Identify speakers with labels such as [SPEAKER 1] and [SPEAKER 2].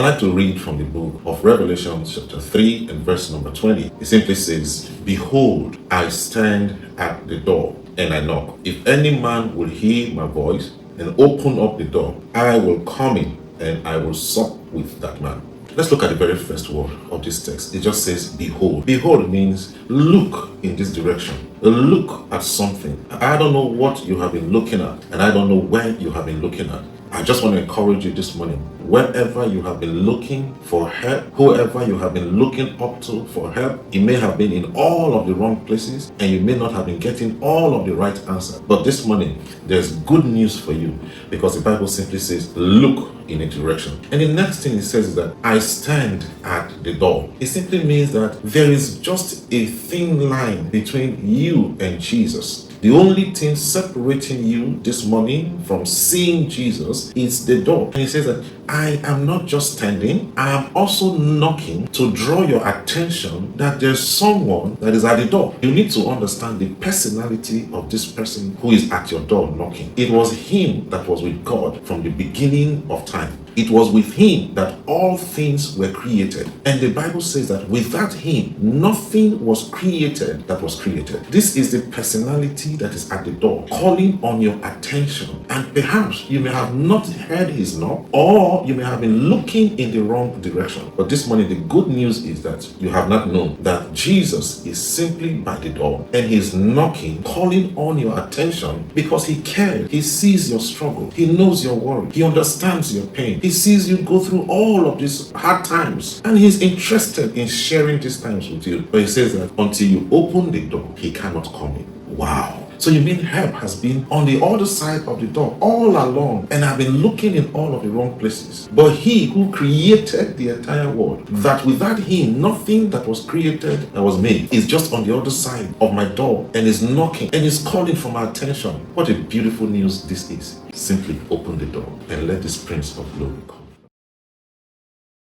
[SPEAKER 1] I like to read from the book of Revelation chapter 3 and verse number 20. It simply says, "Behold, I stand at the door and I knock. If any man will hear my voice and open up the door, I will come in and I will sup with that man." Let's look at the very first word of this text. It just says, behold. Behold means look in this direction. Look at something. I don't know what you have been looking at, and I don't know where you have been looking at. I just want to encourage you this morning. Wherever you have been looking for help, whoever you have been looking up to for help, it may have been in all of the wrong places and you may not have been getting all of the right answer. But this morning, there's good news for you, because the Bible simply says, look in a direction. And the next thing it says is that I stand at the door. It simply means that there is just a thin line between you and Jesus. The only thing separating you this morning from seeing Jesus is the door. And he says that I am not just standing, I am also knocking to draw your attention that there's someone that is at the door. You need to understand the personality of this person who is at your door knocking. It was him that was with God from the beginning of time. It was with him that all things were created. And the Bible says that without him, nothing was created that was created. This is the personality that is at the door, calling on your attention. And perhaps you may have not heard his knock, or you may have been looking in the wrong direction. But this morning, the good news is that you have not known that Jesus is simply by the door and he's knocking, calling on your attention because he cares. He sees your struggle. He knows your worry. He understands your pain. He sees you go through all of these hard times, and he's interested in sharing these times with you. But he says that until you open the door, he cannot come in. Wow. So you mean help has been on the other side of the door all along, and I've been looking in all of the wrong places. But he who created the entire world, that without him, nothing that was created that was made, is just on the other side of my door and is knocking and is calling for my attention. What a beautiful news this is. Simply open the door and let this Prince of Glory come.